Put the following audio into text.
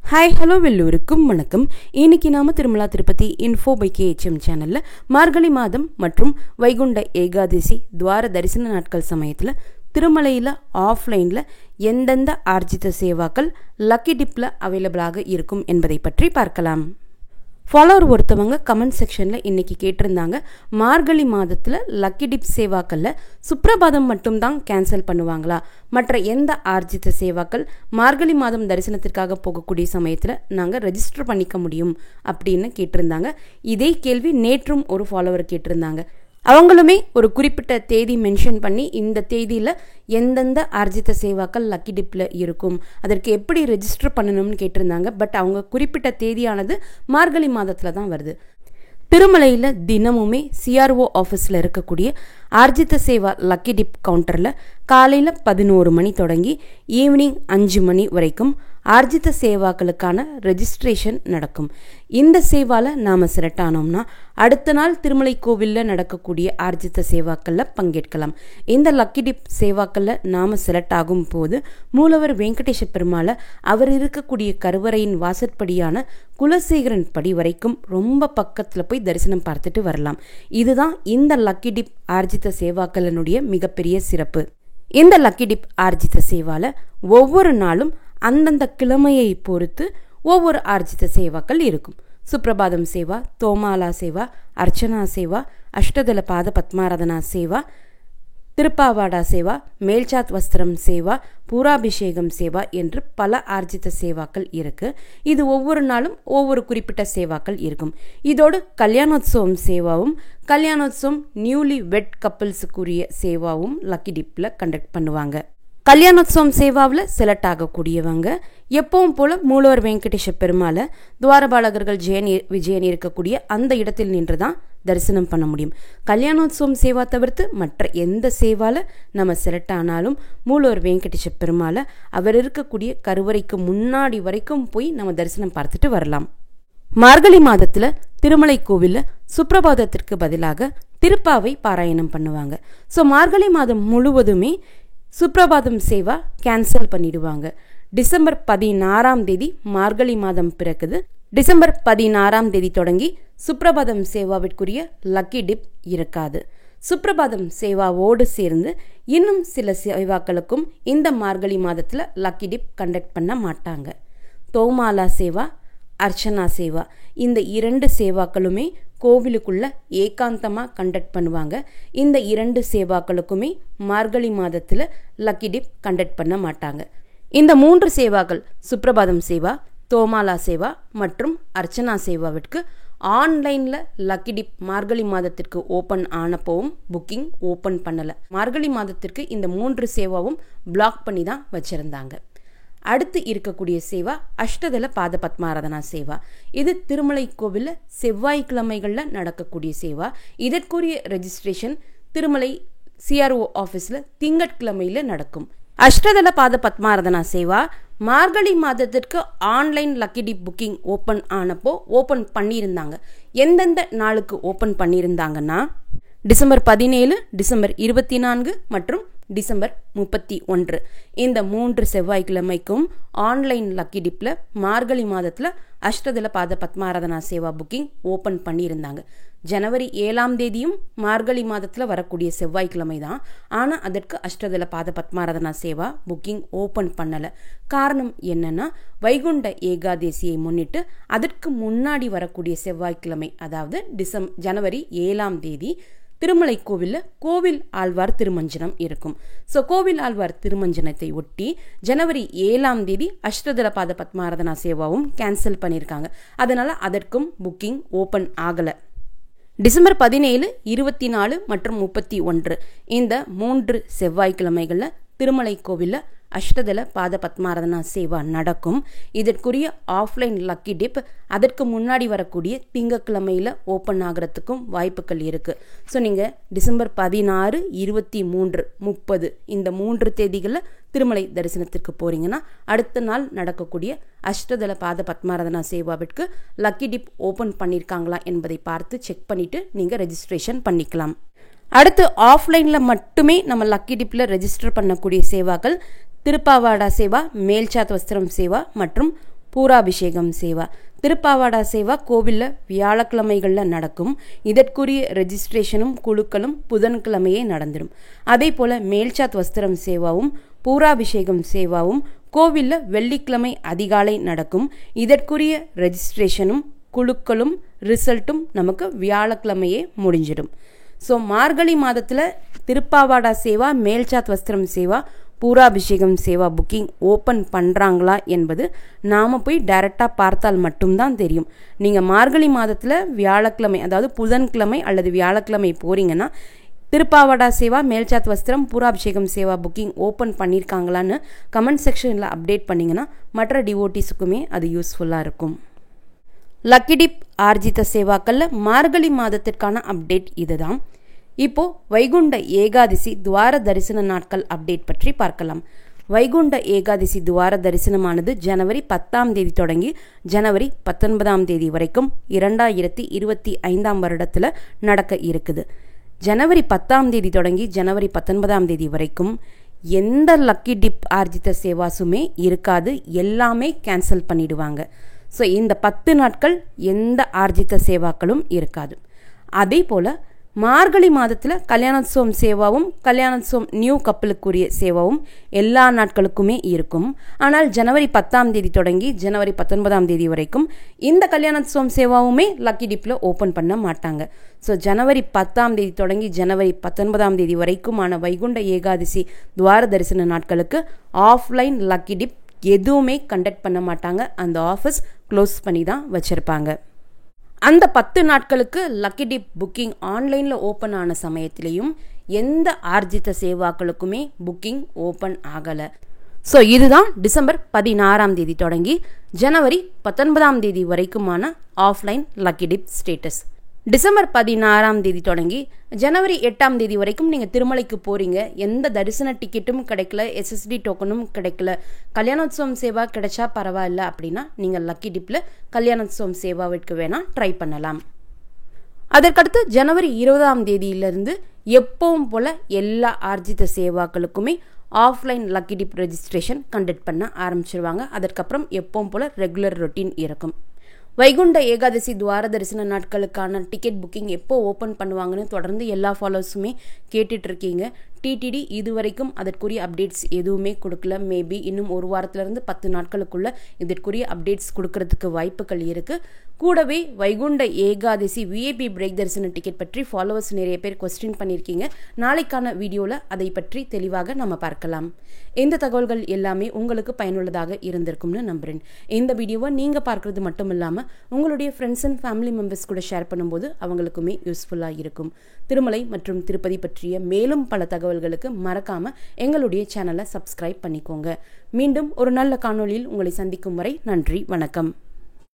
Hi hello வெல்லூருக்கும் வணக்கம். இன்னைக்கு நாம Tirumala Tirupati info by KHM சேனல்ல மார்கழி மாதம் மற்றும் வைகுண்ட ஏகாதசி துவார தரிசன நாட்கள் சமயத்தில் திருமலையில் ஆஃப்லைனில் எந்தெந்த ஆர்ஜித சேவாக்கள் லக்கி டிப்பில் அவைலபிளாக இருக்கும் என்பதை பற்றி பார்க்கலாம். ஃபாலோவர் ஒருத்தவங்க கமெண்ட் செக்ஷனில் இன்றைக்கி கேட்டிருந்தாங்க, மார்கழி மாதத்தில் லக்கி டிப் சேவாக்களில் சுப்ரபாதம் மட்டும்தான் கேன்சல் பண்ணுவாங்களா, மற்ற எந்த ஆர்ஜித சேவாக்கள் மார்கழி மாதம் தரிசனத்திற்காக போகக்கூடிய சமயத்தில் நாங்கள் ரெஜிஸ்டர் பண்ணிக்க முடியும் அப்படின்னு கேட்டிருந்தாங்க. இதே கேள்வி நேற்றும் ஒரு ஃபாலோவர் கேட்டிருந்தாங்க. அவங்களுமே ஒரு குறிப்பிட்ட தேதி மென்ஷன் பண்ணி இந்த தேதியில் எந்தெந்த ஆர்ஜித சேவாக்கள் லக்கி டிப்பில் இருக்கும், அதற்கு எப்படி ரெஜிஸ்டர் பண்ணணும்னு கேட்டிருந்தாங்க. பட் அவங்க குறிப்பிட்ட தேதியானது மார்கழி மாதத்தில் தான் வருது. திருமலையில் தினமுமே CRO ஆஃபீஸில் இருக்கக்கூடிய ஆர்ஜித சேவா லக்கி டிப் கவுண்டரில் காலையில் 11 மணி தொடங்கி ஈவினிங் 5 மணி வரைக்கும் ஆர்ஜித சேவாக்களுக்கான ரெஜிஸ்ட்ரேஷன் நடக்கும். இந்த சேவாவில் நாம் செலக்ட் ஆனோம்னா அடுத்த நாள் திருமலை கோவிலில் நடக்கக்கூடிய ஆர்ஜித சேவாக்களில் பங்கேற்கலாம். இந்த லக்கி டிப் சேவாக்களில் நாம் செலக்ட் ஆகும் போது மூலவர் வெங்கடேஷ பெருமாளை அவர் இருக்கக்கூடிய கருவறையின் வாசற்படியான குலசேகரன் படி வரைக்கும் ரொம்ப பக்கத்தில் போய் தரிசனம் பார்த்துட்டு வரலாம். இதுதான் இந்த லக்கி டிப் ஆர்ஜித சேவாக்களினுடைய மிகப்பெரிய சிறப்பு. இந்த லக்கி டிப் ஆர்ஜித சேவால ஒவ்வொரு நாளும் அந்தந்த கிழமையை பொறுத்து ஒவ்வொரு ஆர்ஜித சேவாக்கள் இருக்கும். சுப்ரபாதம் சேவா, தோமாலா சேவா, அர்ச்சனா சேவா, அஷ்டதல பாத பத்மாராதனா சேவா, திருப்பாவாடா சேவா, மேல்சாத் வஸ்திரம் சேவா, பூராபிஷேகம் சேவா என்று பல ஆர்ஜித சேவாக்கள் இருக்கு. இது ஒவ்வொரு நாளும் ஒவ்வொரு குறிப்பிட்ட சேவாக்கள் இருக்கும். இதோடு கல்யாணோத்சவம் சேவாவும் கல்யாணோத்சவம் நியூலி வெட் கப்பிள்ஸுக்குரிய சேவாவும் லக்கி டிப்பில் கண்டக்ட் பண்ணுவாங்க. கல்யாணோத்சவம் சேவாவில் செலக்ட் ஆகக்கூடியவங்க எப்பவும் போல மூலவர் வெங்கடேஷ பெருமாளை துவாரபாலகர்கள் விஜயன் இருக்கக்கூடிய அந்த இடத்தில் நின்று தான் தரிசனம் பண்ண முடியும். கல்யாணோத்சவம் சேவா தவிர்த்து மற்ற எந்த சேவால நம்ம செலக்ட் ஆனாலும் மூலவர் வெங்கடேஷ பெருமாளை அவர் இருக்கக்கூடிய கருவறைக்கு முன்னாடி வரைக்கும் போய் நம்ம தரிசனம் பார்த்துட்டு வரலாம். மார்கழி மாதத்துல திருமலை கோவிலில் சுப்ரபாதத்திற்கு பதிலாக திருப்பாவை பாராயணம் பண்ணுவாங்க. ஸோ மார்கழி மாதம் முழுவதுமே சுப்ரபாதம் சேவா கேன்சல் பண்ணிடுவாங்க. டிசம்பர் 16ஆம் தேதி மார்கழி மாதம் பிறக்குது. டிசம்பர் 16ஆம் தேதி தொடங்கி சுப்ரபாதம் சேவாவிற்குரிய லக்கி டிப் இருக்காது. சுப்ரபாதம் சேவாவோடு சேர்ந்து இன்னும் சில சேவாக்களுக்கும் இந்த மார்கழி மாதத்தில் லக்கி டிப் கண்டக்ட் பண்ண மாட்டாங்க. தோமாலா சேவா, அர்ச்சனா சேவா, இந்த 2 சேவாக்களுமே கோவிலுக்குள்ள ஏகாந்தமாக கண்டக்ட் பண்ணுவாங்க. இந்த 2 சேவாக்களுக்குமே மார்கழி மாதத்தில் லக்கி டிப் கண்டக்ட் பண்ண மாட்டாங்க. இந்த 3 சேவாக்கள் சுப்ரபாதம் சேவா, தோமாலா சேவா மற்றும் அர்ச்சனா சேவாவிற்கு ஆன்லைனில் லக்கி டிப் மார்கழி மாதத்திற்கு ஓப்பன் ஆனப்போவும் புக்கிங் ஓப்பன் பண்ணலை. மார்கழி மாதத்திற்கு இந்த 3 சேவாவும் பிளாக் பண்ணி தான் வச்சுருந்தாங்க. அடுத்து இருக்கக்கூடிய சேவா அஷ்டதல பாத பத்மாராதனா சேவா. இது திருமலை கோவிலில் செவ்வாய்க்கிழமைகளில் நடக்கக்கூடிய சேவா. இதற்குரிய ரெஜிஸ்ட்ரேஷன் திருமலை CRO ஆஃபீஸில் திங்கட்கிழமையில் நடக்கும். அஷ்டதல பாத பத்மாராதனா சேவா மார்கழி மாதத்திற்கு online lucky dip booking open ஆனப்போ ஓப்பன் பண்ணியிருந்தாங்க. எந்தெந்த நாளுக்கு ஓப்பன் பண்ணியிருந்தாங்கன்னா டிசம்பர் 17, டிசம்பர் 24 மற்றும் டிசம்பர் 31 இந்த 3 செவ்வாய்க்கிழமைக்கும் ஆன்லைன் லக்கி டிப்பில் மார்கழி மாதத்தில் அஷ்டதல பாத பத்மாராதனா சேவா புக்கிங் ஓப்பன் பண்ணியிருந்தாங்க. ஜனவரி 7ஆம் தேதியும் மார்கழி மாதத்தில் வரக்கூடிய செவ்வாய்க்கிழமை தான். ஆனால் அதற்கு அஷ்டதல பாத பத்மாராதனா சேவா புக்கிங் ஓப்பன் பண்ணலை. காரணம் என்னன்னா, வைகுண்ட ஏகாதசியை முன்னிட்டு அதற்கு முன்னாடி வரக்கூடிய செவ்வாய்க்கிழமை, அதாவது ஜனவரி 7ஆம் தேதி திருமலை கோவிலில் கோவில் ஆழ்வார் திருமஞ்சனம் இருக்கும். ஸோ கோவில் ஆழ்வார் திருமஞ்சனத்தை ஒட்டி ஜனவரி 7ஆம் தேதி அஷ்டதல பாத பத்மாராதனா சேவாவும் கேன்சல் பண்ணியிருக்காங்க. அதனால் அதற்கும் புக்கிங் ஓப்பன் ஆகலை. டிசம்பர் 17, 24 மற்றும் 31 இந்த 3 செவ்வாய்க்கிழமைகளில் திருமலை கோவிலில் அஷ்டதல பாத பத்மாராதனா சேவா நடக்கும். இதற்குரிய ஆஃப்லைன் லக்கி டிப் அதற்கு முன்னாடி வரக்கூடிய திங்கக்கிழமையில் ஓப்பன் ஆகிறதுக்கும் வாய்ப்புகள் இருக்குது. ஸோ நீங்கள் டிசம்பர் 16, 23, 30 இந்த 3 தேதிகளில் திருமலை தரிசனத்திற்கு போகிறீங்கன்னா அடுத்த நாள் நடக்கக்கூடிய அஷ்டதல பாத பத்மாராதனா சேவாவிற்கு லக்கி டிப் ஓப்பன் பண்ணியிருக்காங்களா என்பதை பார்த்து செக் பண்ணிவிட்டு நீங்கள் ரெஜிஸ்ட்ரேஷன் பண்ணிக்கலாம். அடுத்து ஆஃப்லைனில் மட்டுமே நம்ம லக்கி டிப்பில் ரெஜிஸ்டர் பண்ணக்கூடிய சேவாக்கள் திருப்பாவாடா சேவா, மேல்சாத் வஸ்திரம் சேவா மற்றும் பூராபிஷேகம் சேவா. திருப்பாவாடா சேவா கோவிலில் வியாழக்கிழமைகளில் நடக்கும். இதற்குரிய ரெஜிஸ்ட்ரேஷனும் குழுக்களும் புதன்கிழமையே நடந்துடும். அதே போல் மேல்சாத் வஸ்திரம் சேவாவும் பூராபிஷேகம் சேவாவும் கோவிலில் வெள்ளிக்கிழமை அதிகாலை நடக்கும். இதற்குரிய ரெஜிஸ்ட்ரேஷனும் குழுக்களும் ரிசல்ட்டும் நமக்கு வியாழக்கிழமையே முடிஞ்சிடும். ஸோ மார்கழி மாதத்தில் திருப்பாவாடா சேவா, மேல்சாத் வஸ்திரம் சேவா, பூராபிஷேகம் சேவா புக்கிங் ஓப்பன் பண்ணுறாங்களா என்பது நாம் போய் டைரெக்டாக பார்த்தால் மட்டும்தான் தெரியும். நீங்கள் மார்கழி மாதத்தில் வியாழக்கிழமை, அதாவது புதன்கிழமை அல்லது வியாழக்கிழமை போகிறீங்கன்னா திருப்பாவாடா சேவா, மேல்சாத் வஸ்திரம், பூராபிஷேகம் சேவா புக்கிங் ஓப்பன் பண்ணியிருக்காங்களான்னு கமெண்ட் செக்ஷனில் அப்டேட் பண்ணிங்கன்னா மற்ற டிவோட்டிஸுக்குமே அது யூஸ்ஃபுல்லாக இருக்கும். லக்கி டிப் ஆர்ஜித சேவாக்களில் மார்கழி மாதத்திற்கான அப்டேட் இதுதான். இப்போது வைகுண்ட ஏகாதசி துவார தரிசன நாட்கள் அப்டேட் பற்றி பார்க்கலாம். வைகுண்ட ஏகாதசி துவார தரிசனமானது ஜனவரி 10 தொடங்கி ஜனவரி 19 வரைக்கும் 2025 வருடத்தில் நடக்க இருக்குது. ஜனவரி 10 தொடங்கி ஜனவரி 19 வரைக்கும் எந்த லக்கி டிப் ஆர்ஜித சேவாசுமே இருக்காது. எல்லாமே கேன்சல் பண்ணிடுவாங்க. ஸோ இந்த 10 நாட்கள் எந்த ஆர்ஜித சேவாக்களும் இருக்காது. அதே போல் மார்கழி மாதத்தில் கல்யாணோத்சவம் சேவாவும் கல்யாணோத்சவம் நியூ கப்பலுக்குரிய சேவாவும் எல்லா நாட்களுக்குமே இருக்கும். ஆனால் ஜனவரி 10 தொடங்கி ஜனவரி 19 வரைக்கும் இந்த கல்யாணோத்சவம் சேவாவுமே லக்கி டிப்பில் ஓப்பன் பண்ண மாட்டாங்க. ஸோ ஜனவரி 10 தொடங்கி ஜனவரி 19 வரைக்குமான வைகுண்ட ஏகாதசி துவார தரிசன நாட்களுக்கு ஆஃப்லைன் லக்கி டிப் எதுவுமே கண்டக்ட் பண்ண மாட்டாங்க. அந்த ஆஃபீஸ் க்ளோஸ் பண்ணி தான் வச்சுருப்பாங்க. அந்த 10 நாட்களுக்கு லக்கி டிப் புக்கிங் ஆன்லைனில் ஓப்பன் ஆன சமயத்திலையும் எந்த ஆர்ஜித சேவாக்களுக்குமே புக்கிங் ஓப்பன் ஆகலை. ஸோ இதுதான் டிசம்பர் 16 தொடங்கி ஜனவரி 19 வரைக்குமான offline lucky dip status. December 16 தொடங்கி ஜனவரி 8 வரைக்கும் நீங்கள் திருமலைக்கு போகிறீங்க, எந்த தரிசன டிக்கெட்டும் கிடைக்கல, SSD டோக்கனும் கிடைக்கல, கல்யாணோத்சவம் சேவா கிடைச்சா பரவாயில்ல அப்படின்னா நீங்கள் லக்கி டிப்பில் கல்யாணோத்சவம் சேவாவிற்கு வேணால் ட்ரை பண்ணலாம். அதற்கடுத்து ஜனவரி 20 எப்பவும் போல் எல்லா ஆர்ஜித சேவாக்களுக்குமே offline lucky dip registration conduct பண்ண ஆரம்பிச்சிருவாங்க. அதற்கப்புறம் எப்பவும் போல் ரெகுலர் ரொட்டீன் இருக்கும். வைகுண்ட ஏகாதசி துவார தரிசன நாட்களுக்கான டிக்கெட் புக்கிங் எப்போ ஓப்பன் பண்ணுவாங்கன்னு தொடர்ந்து எல்லா ஃபாலோவர்ஸுமே கேட்டுட்ருக்கீங்க. டிடிடி இதுவரைக்கும் அதற்குரிய அப்டேட்ஸ் எதுவுமே கொடுக்கல. மேபி இன்னும் ஒரு வாரத்திலிருந்து 10 நாட்களுக்குள்ள இதற்குரிய அப்டேட்ஸ் கொடுக்கறதுக்கு வாய்ப்புகள் இருக்குது. கூடவே வைகுண்ட ஏகாதசி விஐபி பிரேக் தரிசன டிக்கெட் பற்றி ஃபாலோவர்ஸ் நிறைய பேர் கொஸ்டின் பண்ணியிருக்கீங்க. நாளைக்கான வீடியோவில் அதை பற்றி தெளிவாக நம்ம பார்க்கலாம். இந்த தகவல்கள் எல்லாமே உங்களுக்கு பயனுள்ளதாக இருந்திருக்கும்னு நம்புகிறேன். இந்த வீடியோவை நீங்கள் பார்க்குறது மட்டும் இல்லாமல் உங்களுடைய ஃப்ரெண்ட்ஸ் அண்ட் ஃபேமிலி மெம்பர்ஸ் கூட ஷேர் பண்ணும்போது அவங்களுக்குமே யூஸ்ஃபுல்லாக இருக்கும். திருமலை மற்றும் திருப்பதி பற்றிய மேலும் பல தகவல்களுக்கு மறக்காம எங்களுடைய சேனலை சப்ஸ்கிரைப் பண்ணிக்கோங்க. மீண்டும் ஒரு நல்ல காணொளியில் உங்களை சந்திக்கும் வரை நன்றி, வணக்கம்.